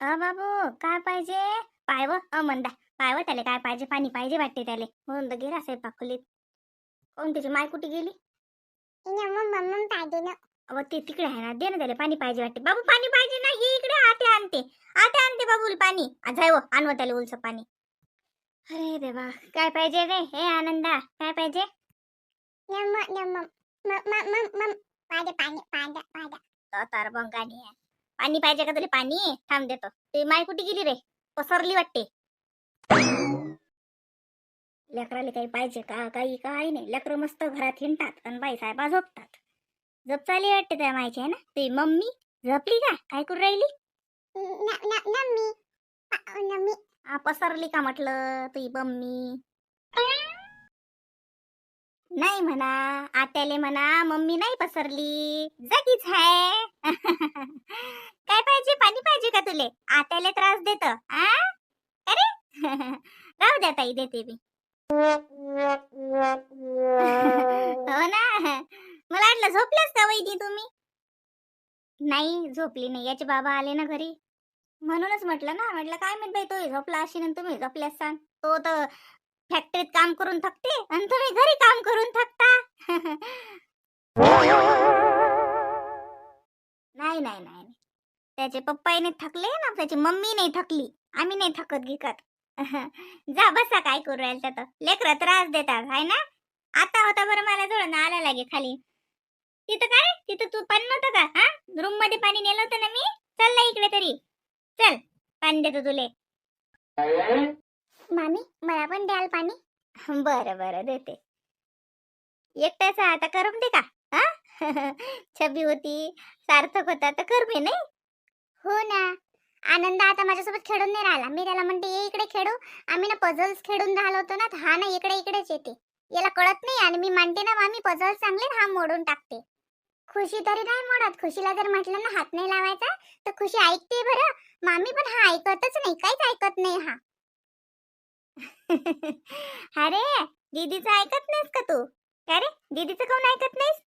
बाबू काय पाहिजे? पायव म्हणता पायव त्याला काय पाहिजे? पाणी पाहिजे वाटते त्याले. म्हणून तर गेला स्वयंपाक खोलीत. काऊन त्याची माय कुठे गेली? अहो ते तिकडे आहे ना, दे ना त्याला पाणी पाहिजे वाटते. बाबू पाणी पाहिजे ना, ही इकडे आते आणते. आते आणते बाबूल पाणी. जाय हो आणव त्याला उलस पाणी. अरे देवा, काय पाहिजे रे? हे आनंदा काय पाहिजे? तार बंगानी आहे. पाणी पाहिजे का तुला? पाणी थांब देतो. ते माय कुठे गेली रे? पसरली वाटते. लेकराला काही पाहिजे का? काही नाही. लेकरं मस्त घरात हिंडतात आणि बाई साहेबा झोपतात. झोप चालली वाटते त्या मायची आहे ना. ते मम्मी झोपली का? काय करू राहिली? पसरली का म्हटलं तुझी मम्मी? नाही म्हणा, आत्याले म्हणा मम्मी नाही पसरली, जागीच आहे. काय पाहिजे? पाणी पाहिजे का तुले? आत्याले त्रास देत आ? अरे राहू द्या ताई, देते मी. हो ना. मला वाटलं झोपल्यास का वहिनी तुम्ही? नाही झोपली नाही. याचे बाबा आले ना घरी, म्हणूनच म्हटलं ना. म्हटलं काय माहित बाई, तो झोपला अशी ना तुम्ही झोपल्यास सांग. तो तर फॅक्टरीत काम करून थकते आणि तुम्ही घरी काम करून थकता. नाही नाही नाही, त्याचे पप्पाही नाही थकले ना, त्याची मम्मी नाही थकली. आम्ही नाही थकत गिकत. जा बसा, काय करू राहील तर. लेकरं त्रास देतात आहे ना. आता होता बरं मला जोडून आला लागे खाली. तिथं काय? तिथं तू पाणी नव्हतं का? हा, रूम मध्ये पाणी नेलं होतं ना मी. चल ना इकडे तरी, चल पाणी देतो तुले. मामी मला पण द्याल पाणी? बरं बरं देते. एकट्याचा आता करमते का? हा. छबी होती, सार्थक होता तर करमे नाही. हो ना. आनंद आता माझ्यासोबत खेळून नाही राहिला. मी त्याला म्हणते ये इकडे खेळू. आम्ही ना पझल्स खेळून राहिलो होतो ना, हा ना इकडे इकडेच येते. याला कळत नाही आणि मी म्हणते ना मामी पझल्स चांगले, हा मोडून टाकते. खुशी तरी नाही मोडत. खुशीला जर म्हटलं ना हात नाही लावायचा तर खुशी ऐकते बरं. मामी पण हा ऐकतच नाही, काहीच ऐकत नाही हा. अरे दीदीचं ऐकत नाहीस का तू? काय रे, दीदीचं कोण ऐकत नाहीस?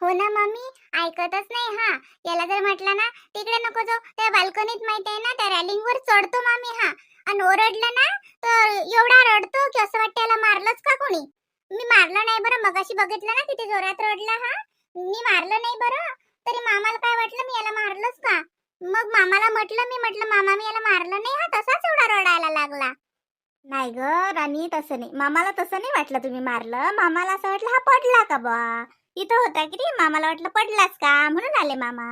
हो ना मम्मी, ऐकतच नाही हा. याला जर म्हटलं ना तिकडे नको जाऊ, त्या बाल्कनीत माहिती आहे ना त्या रॅलिंग वर चढतो मामी हा. आणि ओरडलं ना तर एवढा रडतो की असं वाटतं याला मारलंच का कोणी. मी मारलं नाही बरं, मगाशी बघितलं ना किती जोरात रडला हा. मी मारलं नाही बरं. तरी मामाला काय वाटलं मी याला मारलंच का. मग मामाला म्हटलं मामा मी याला मारलं नाही, हा तसाच एवढा रडायला लागला. नाही ग राणी, तसं नाही. मामाला तसं नाही वाटलं तुम्ही मारलं. मामाला असं वाटलं हा पडला का बा. इथं होता की नाही, मामाला वाटलं पडलास का म्हणून आले मामा.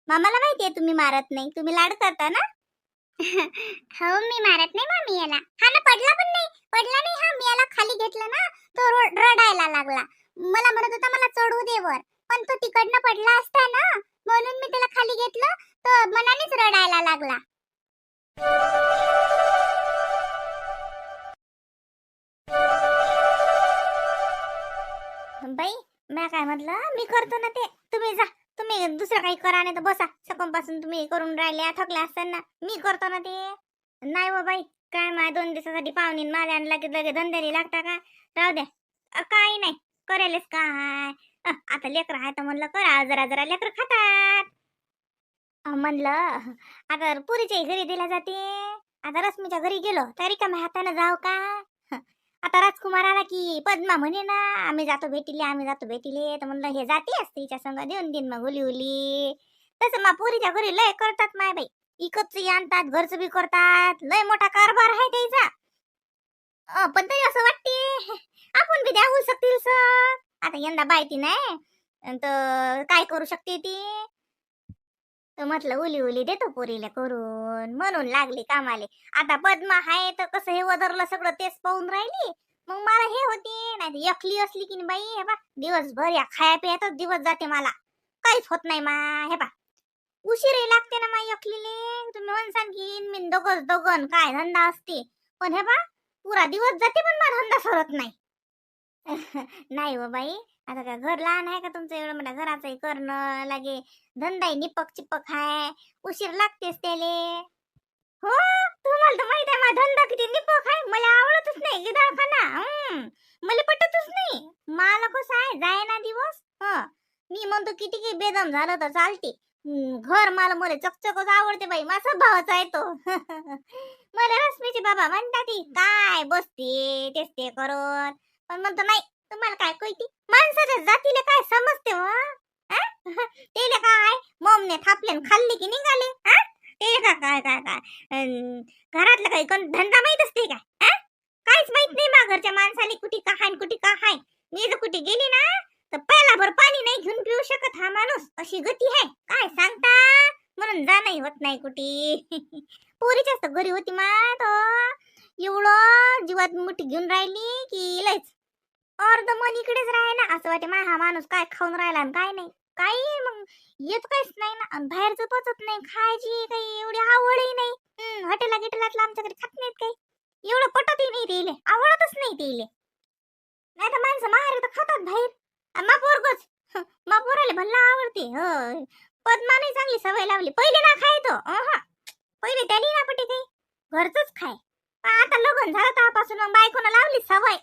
मामाला माहितीये तुम्ही मारत नाही, तुम्ही लाड करता ना. हो मी मारत नाही मामी याला. हा ना पडला पण नाही. पडला नाही हा. मी याला खाली घेतलं ना तो रडायला लागला. मला म्हणत होता मला चढू दे वर, पण तो तिकडनं पडला असता ना, म्हणून मी त्याला खाली घेतलं. तो मनानेच रडायला लागला. बाई मी काय म्हटलं, मी करतो ना ते. तुम्ही जा, तुम्ही दुसरं काही करा नाही तर बसा. सकाळपासून तुम्ही करून राहिल्या, थकल्या असताना मी करतो ना ते. नाही हो बाई, काय माय 2 दिवसासाठी पाहुणे माझ्या आणि लगे धंद्याला लागता का? राहू द्या. काही नाही करेलच काय. आता लेकर आहे तर म्हणलं करा, जरा जरा लेकर खातात. म्हणलं आता पुरीच्या घरी दिल्या जाते. आता रश्मीच्या घरी गेलो तरी का हाताने जाऊ का? आता राजकुमार आला की पद्मा म्हणे ना आम्ही जातो भेटीले तर म्हणलं हे जाती असते हिच्या संग, देऊन दिन मग उली उली. तसं मा पुरीच्या घरी लय करतात माय बाई. इकतच आणतात, घरचं बी करतात, लय मोठा कारभार आहे त्याचा. पण तरी असं वाटते आपण बी द्यावू शकतील सर. आता यंदा बायती नाही तर काय करू शकते ती. तर म्हटलं उली उली देतो पोरीला करून, म्हणून लागली कामाले. आता पद्मा हाय तर कसं हे वदरलं सगळं तेच पाहून राहिली. मग मला हे होती नाही एकली असली की बाई, हे बा दिवसभर या खाया पियातच दिवस जाते मला. काहीच होत नाही मा. हे बा उशीरही लागते ना मा एकलीले. तुम्ही म्हणसान की मी दोघन काय धंदा असते, पण हे बा पुरा दिवस जाते पण माझा धंदा सरत नाही. नाही हो बाई, आता का घर लहान आहे का तुमचं एवढं मोठ्या घराचंही करणं लागे. धंदाही निपक चिपक आहे, उशीर लागतेच त्याले. हो, तुम्हाला तर माहित आहे माझा धंदा किती निपक आहे. मला आवडतच नाही गिदाळखाना. मला पटतच नाही. मला कसं आहे जाय ना दिवस. मी म्हणतो किती की बेदम झालं तर चालते, घर मला चकचकच आवडते बाई, माझा भावाचा आहे तो. मला रश्मीचे बाबा म्हणतात ती काय बसते तेच ते करत, पण म्हणतो नाही, तुम्हाला काय कळती माणसाच्या जातीला काय समजते व तेले काय ममने थापले न खाल्ले की निघाले. ते का काय काय काय घरातलं काही कोण धंदा माहित असते काय? काहीच माहित नाही मा घरच्या माणसाने कुठे का हाय कुठे का हाय. मी जर कुठे गेली ना तर पहिला भर पाणी नाही घेऊन पिऊ शकत हा माणूस, अशी गती आहे काय सांगता. म्हणून जाणंही होत नाही कुठे. पोरीच्याच तर घरी होती मा तो एवढं जीवात मुठी घेऊन राहिली की लयच अर्ध मन इकडेच राहे ना. असं वाटे मा हा माणूस काय खाऊन राहिला आणि काय नाही, काही मग येत काहीच नाही ना. आणि बाहेरचं पचत नाही, खायची काही एवढी आवडही नाही. हॉटेला गिटेलातलं आमच्याकडे खात नाहीत काही, एवढं पटतही नाही तेले, आवडतच नाही तेले. नाही तर माणसं माहेर तर खातात बाहेर. मा पोरगच मा पोराले भल्ला आवडते. पद्माने चांगली सवय लावली, पहिले ना खाय तो पहिले त्याने ना पटे काही घरचंच खाय. पण आता लग्न झालं तेव्हापासून मग बायकोनं लावली सवय.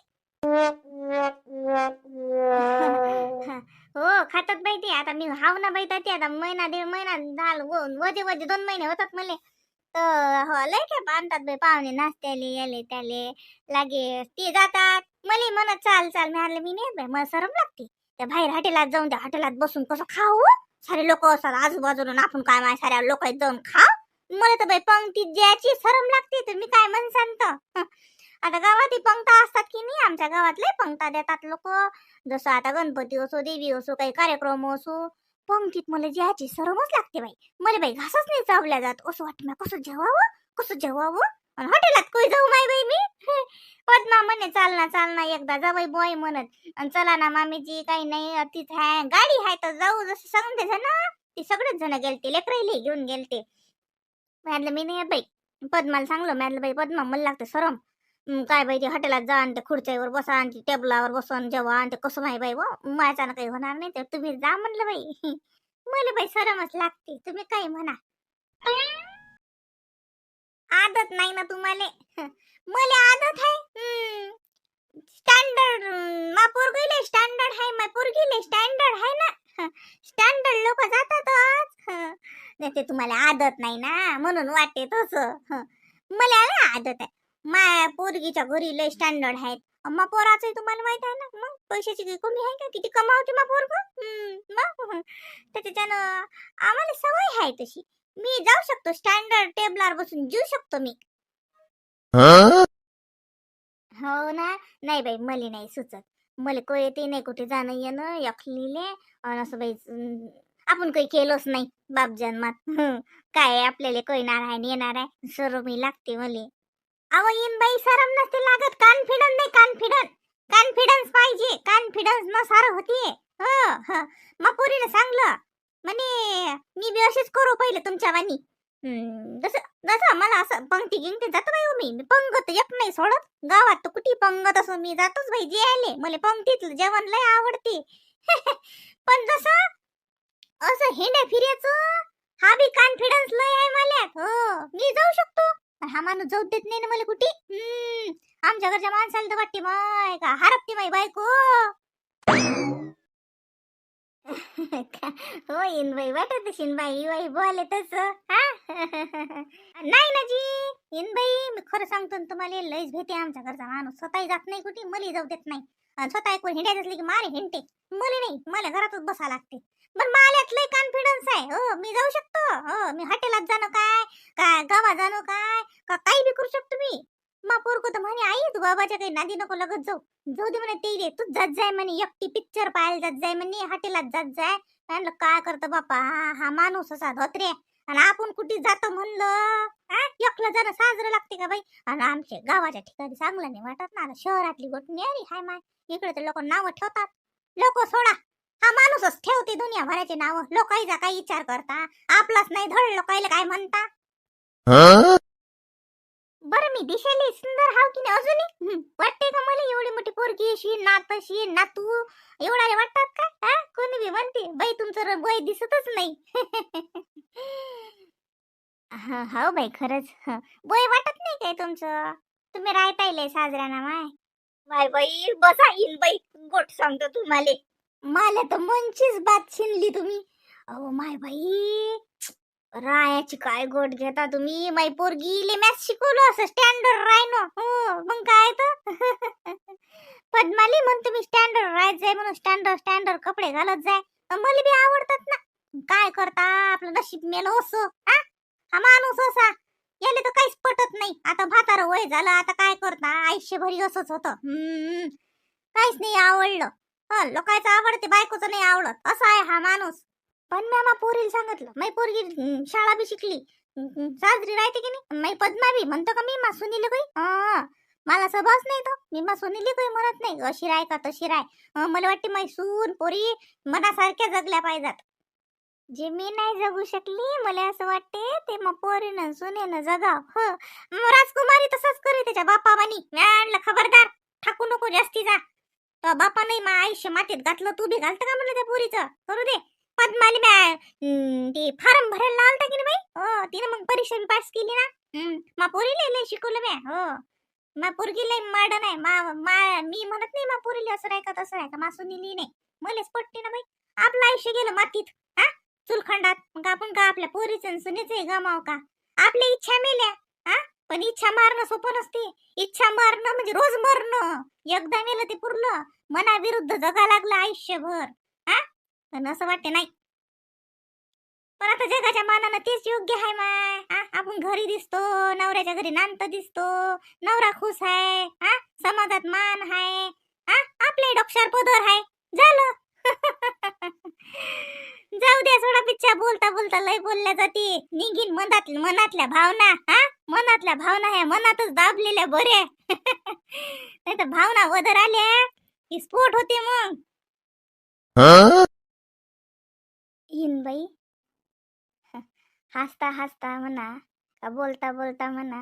हो खातात बाई ते. आता मी हाव ना बाई ते आता महिना दीड महिना झालं, वजे वजे 2 महिने होतात मले तर. हो लय काय बांधतात बाई पाहुणे, नाश्त्याले याले त्याले लागे ते जातात. मला म्हणत चाल चाल, मी मी नाही बाई, मला शरम लागते. त्या बाहेर हॉटेलात जाऊन त्या हॉटेलात बसून कसं खाऊ, सारे लोक असतात आजूबाजूला, आपण काय माय साऱ्या लोक जाऊन खा. मला तर बाई पंक्तीत ज्याची शरम लागते तर मी काय म्हण सांगत. आता गावात पंक्ता असतात की नाही, आमच्या गावात लय पंक्ता देतात लोक. जसं आता गणपती असो, देवी असो, काही कार्यक्रम असो, पंक्तीत मला ज्याची शरमच लागते बाई. मला बाई घासच नाही चावल्या जात. असं वाटतं कसं जेवावं आणि हॉटेलात कोई जाऊ माय बाई मी. पद्मा म्हणे चाल ना एकदा जावई बॉय म्हणत. आणि चला ना मामीजी, काही नाही अतिच आहे, गाडी आहे तर जाऊ. जसं सगळे जण ते सगळेच जण गेलते, लेकराईले घेऊन गेलते. म्हटलं मी नाही बाई. पद्माला सांगलं, म्हटलं बाई पद्मा मला लागतं शरम. काय बाई ते हॉटेलात जा आणि त्या खुर्च्यावर बसा आणि टेबलावर बसून जेवा आणि ते कसं माही बाई व माझ्यानं काही होणार नाही, तर तुम्ही जा म्हणलं बाई. मला बाई शरमच लागते, तुम्ही काही म्हणा. आदत नाही ना तुम्हाला. मला आदत आहे. स्टँडर्ड मा पोरगीले स्टँडर्ड आहे, मा पोरगीले स्टँडर्ड आहे ना. स्टँडर्ड लोक जातातच. ते तुम्हाला आदत नाही ना म्हणून वाटते तसं. मला आदत आहे. माया पोरगीच्या घरी लय स्टँडर्ड आहेत. मा पोराचं तुम्हाला माहित आहे ना. मग पैशाची काही कमी आहे का, किती कमावते मा पोरग. मग त्याच्यानं आम्हाला सवय आहे तशी. मी जाऊ शकतो स्टँडर्ड टेबलावर बसून जेऊ शकतो मी. हो ना. नाही बाई मला नाही सुचत. मला कळते नाही कुठे जाणं येणं एकलीले. आणि असं बाई आपण काही केलंच नाही बाप जन्मात. काय आपल्याला कळणार आहे आणि येणार आहे. शरमी लागते मला. अहो येईन बाई शरम नसते लागत. कॉन्फिडन्स नाही, कॉन्फिडन्स पाहिजे. कॉन्फिडन्स न सारं होतीये. हो मग पोरीने सांगलं म्हणे मी बी असेच करू पहिले तुमच्या वाणी. जसं जसं मला असं पंक्ती गिंगते जातो बाई. मी पंगत एक नाही सोडत. गावात तर कुठे पंगत असो मी जातोच बाई जे आले. मला पंक्तीतलं जेवण लय आवडते. पण जसं असं हिंड्या फिरायचं हा बी कॉन्फिडन्स लय आहे मला. हो मी जाऊ शकतो. हा माणूस जाऊ देत नाही ना मला कुठे. आमच्या घरच्या माणसाला तर वाटते माय का हरपते माई बायको. हो इनबाई वाटत शिनबाई बाई बोले तस. नाही ना जी इनबाई, मी खरं सांगतो ना तुम्हाला, लईच भेटे आमच्या घरचा माणूस. स्वतःही जात नाही कुठे, मला जाऊ देत नाही. आणि स्वतः कोण हिंडायचं असली की मारे हिंडते. मला नाही, मला घरातच बसा लागते. पण मला लय कॉन्फिडन्स आहे. हो मी जाऊ शकतो. हो मी हॉटेलात जाणं काय काय गावात जाणं काय का काही बी करू शकतो मी. मा पोरको तर म्हणे आई तू बाबाच्या काही नादी नको लगत जाऊ. जाऊ दे म्हणे ते तू जात जाय म्हणे, एकटी पिक्चर पाहायला जात जाय म्हणे, हॉटेलात जात जाय. म्हणलं काय करतो बापा, हा माणूस असा धोत्रे. आणि आपण कुठे जातो म्हणलं एकलं जाणं साजरं लागते का बाई. आणि आमच्या गावाच्या ठिकाणी चांगलं नाही वाटत ना. शहरातली गोष्ट न्यारी हाय माय. इकडे तर लोक नावं ठेवतात. लोक सोडा, हा माणूसच ठेवते दुनिया भराचे नाव. लोकांचा काही विचार करता आपलाच नाही धड, लोकायला काय म्हणता. बरं मी दिसायला सुंदर हाव की नाही अजूनही वाटते का मला. एवढी मोठी पोरगी अशी नातशी नातू एवढा वाटतात का. कोणी बी म्हणते बाई तुमचं वय दिसतच नाही. हो बाई खरंच वय वाटत नाही काय तुमचं. तुम्ही राहताय साजऱ्या ना माय. बाय बाई बसा येईल बाई. गोट सांगतो तुम्हाला. मला तर मनचीच बात शिनली तुम्ही. अहो माय बाई, रायाची काय गोट घेता तुम्ही. माई पोरगी ले मॅथ शिकवलं असं स्टँडर्ड राय ना. हो मग काय तर. पद्माली म्हणून तुम्ही स्टँडर्ड राहायचंय म्हणून स्टँडर्ड स्टँडर्ड कपडे घालत जाय. मला बी आवडतात ना. काय करता, आपलं नशीब मेलं असं. हा माणूस असा, याले तर काहीच पटत नाही. आता म्हातारं वय झालं, आता काय करता, आयुष्यभरी असंच होतं. काहीच नाही आवडलं. लोकांचं आवडते, बायकोचं नाही आवडत, असा आहे हा माणूस. पण मी पोरीला सांगितलं, मै पोरगी शाळा बी शिकली, साजरी राहते की नाही. मै पद्मा बी म्हणतो का मी सुनील काही. मला सभाच नाही तो. मी सुनील काही म्हणत नाही, अशी राय का तशी राय. मला वाटते मै सून पोरी मनासारख्या जगल्या पाहिजेत. जे मी नाही जगू शकली, मला असं वाटते ते मग पोरीनं सुनेनं जगाव. राजकुमारी तसंच करे त्याच्या बापावानी. आणलं खबरदार, ठाकू नको जास्ती जा. तो बापा नाही मा आयुष्य मातीत घातलं, तू बी घालतं का म्हणलं त्या पोरीचं. करू दे. पद्माली ते फार्म भरायला लावता की नाही बाई. तिने मग परीक्षा बी पास केली ना. मा पोरीला लय शिकवलं मी. मा पोरगी लय मॉडर्न आहे. मी म्हणत नाही मा पोरीला असं राय का तसं राय का. मा सुनीली नाही, मलाच पटते ना बाई. आपलं आयुष्य गेलं मातीत, चुलखंडात. मग आपण का आपल्या पोरीचं सुनेचं गमाव का. आपल्या इच्छा मेल्या. पण इच्छा मारणं सोपं नसते. इच्छा मारणं म्हणजे रोज मरणं. एकदा मेलं ते पुरलं. मनाविरुद्ध जगा लागलं आयुष्यभर. पण असं वाटते नाही. पण आता जगाच्या मानानं तेच योग्य आहे माय. आपण घरी दिसतो, नवऱ्याच्या घरी नांत दिसतो, नवरा खुश आहे, समाजात मान आहे, आपल्या डोक्यावर पदर आहे, झालं. जाऊ द्या, सोडा पिच्छा. बोलता बोलता लय बोलल्या जाते. निघीन मनातल्या भावना. मनातल्या भावना ह्या मनातच दाबलेल्या बरे. नाही तर भावना वदर आल्या की स्फोट होते मग. इन बाई, हसता हसता म्हणा का बोलता बोलता म्हणा,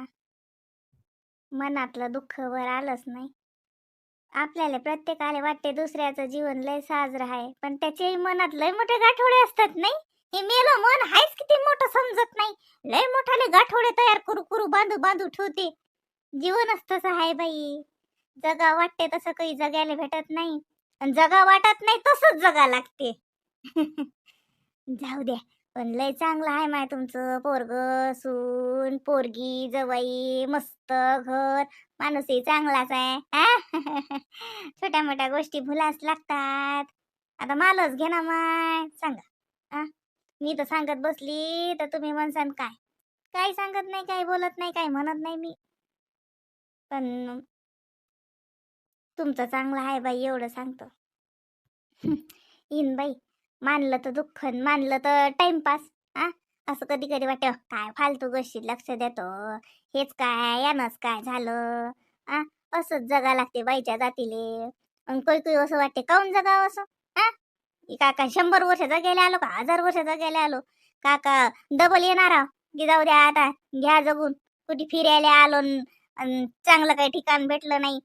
मनातलं दुःख वर आलंच नाही. आपल्याला प्रत्येकाला वाटते दुसऱ्याचं जीवन लय साजरं आहे, पण त्याचे मनात लय मोठे गाठोडे असतात नाही. हे मेलं मन हायच किती मोठं समजत नाही. लय मोठाले गाठोडे तयार करू करू बांधू बांधू ठेवते. जीवनच तसं आहे बाई. जगा वाटते तसं काही जगायला भेटत नाही, आणि जगा वाटत नाही तसंच जगा लागते. जाऊ द्या. पण लय चांगलं आहे माय तुमचं. पोरग सून पोरगी जवाई मस्त घर, माणूसही चांगलाच आहे. छोट्या मोठ्या गोष्टी भुलाच लागतात. आता मालच घे ना माय. सांगा. मी तर सांगत बसली तर तुम्ही म्हणसान काय. काही सांगत नाही, काही बोलत नाही, काही म्हणत नाही मी. पण तुमचं चांगलं आहे बाई, एवढं सांगतो. इन बाई, मानलं तर दुःख, मानलं तर टाइमपास. असं कधी कधी वाटतं काय फालतू गोष्टी लक्ष देतो, हेच काय यानच काय झालं. असंच जगा लागते बाईच्या जातीले. काही काही असं वाटते काऊन जगावं असं. काका 100 वर्ष जगायला आलो का 1000 वर्ष जगायला आलो काका डबल येणार आहो की जाऊ द्या आता घ्या जगून. कुठे फिरायला आलो चांगलं काही ठिकाण भेटलं नाही,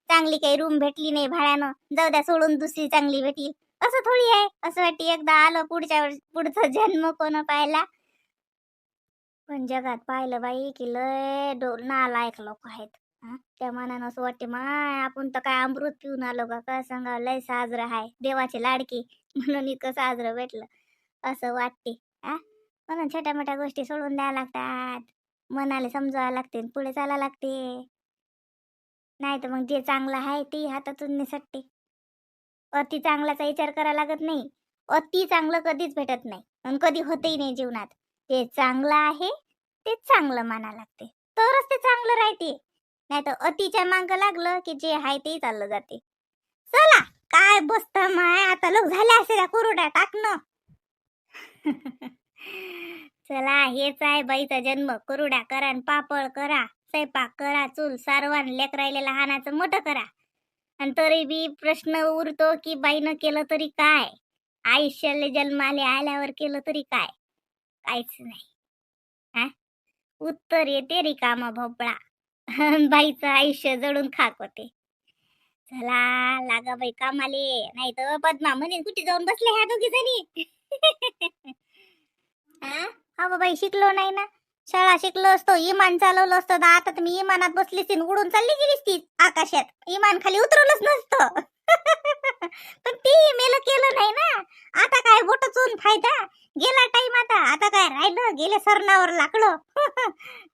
चांगली काही रूम भेटली नाही भाड्यानं, जाऊ द्या सोडून दुसरी चांगली भेटली. असं थोडी आहे. असं वाटते एकदा आलं पुढचा जन्म कोण पाहिला. पण जगात पाहिलं बाई की लय नालायक लोक आहेत. त्या मनानं असं वाटते माय आपण तर काय अमृत पिऊन आलो का काय सांगा. लय साजरं आहे देवाचे लाडकी म्हणून इतकं साजरं भेटलं असं वाटते. म्हणून छोट्या मोठ्या गोष्टी सोडून द्यायला लागतात, मनाला समजावं लागते, पुढे चालायला लागते. नाही तर मग जे चांगलं आहे ते हातातून निसटते. अति चांगल्याचा विचार करायला लागत नाही. अति चांगलं कधीच भेटत नाही आणि कधी होतही नाही जीवनात. ते चांगलं आहे ते चांगलं माना लागते, तरच ते चांगलं राहते. नाही तर अतिच्या मांग लागलं की जे आहे ते चाललं जाते. चला काय बसत माय, आता लोक झाले असे कुरुड्या टाकणं. चला हेच आहे बाईचा जन्म. कुरुड्या करा आणि पापड करा, स्वयंपाक करा, चूल सारवान लेकरायला लहानाचं मोठं करा. आणि तरी बी प्रश्न उरतो की बाईनं केलं तरी काय, आयुष्याला जन्माले आल्यावर केलं तरी काय, काहीच नाही. उत्तर येते रिकामा भोपळा. बाईचं आयुष्य जडून खाक होते. चला लागा बाई कामाले, नाही तर पद्मा म्हणे कुठे जाऊन बसले ह्या दोघी जणी. हा बाई शिकलो नाही ना. शाळा शिकलो असतो, इमान चालवलं असतं तर आता तुम्ही इमानात बसलीस उडून चालली गेलीस ती आकाशात. इमान खाली उतरवलंच नसतं. पण ते मेलं केलं नाही ना. आता काय बोट चोरून फायदा. गेला टाइम आता. आता काय राहिलं, गेले सरणावर लाकडं.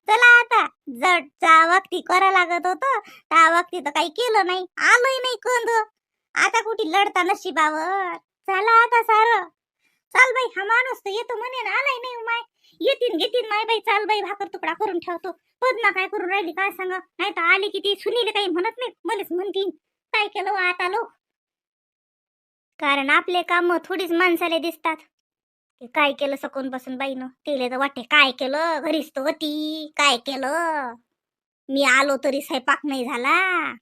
चला आता जट जा वक्ती करा लागत होतं, त्या वक्ती तर काही केलं नाही, आलंय नाही कंद. आता कुठे लढता नशिबावर. चला आता सारं. चाल बाई, हा माणूस तर येतो म्हणे ना, आलाय नाही माय. येतीन घेतीन माय बाई. चाल बाई, भाकर तुकडा करून ठेवतो. पद्मा काय करून राहिली काय सांगा. नाही तर आली की ती सुनील काही म्हणत नाही, मलाच म्हणतीन काय केलं व आता लोक. कारण आपले काम थोडीच माणसाले दिसतात. काय केलं सकून पासून बाईनं, तिले तर वाटते काय केलं, घरीच तर होती, काय केलं. मी आलो तरी स्वयंपाक नाही झाला.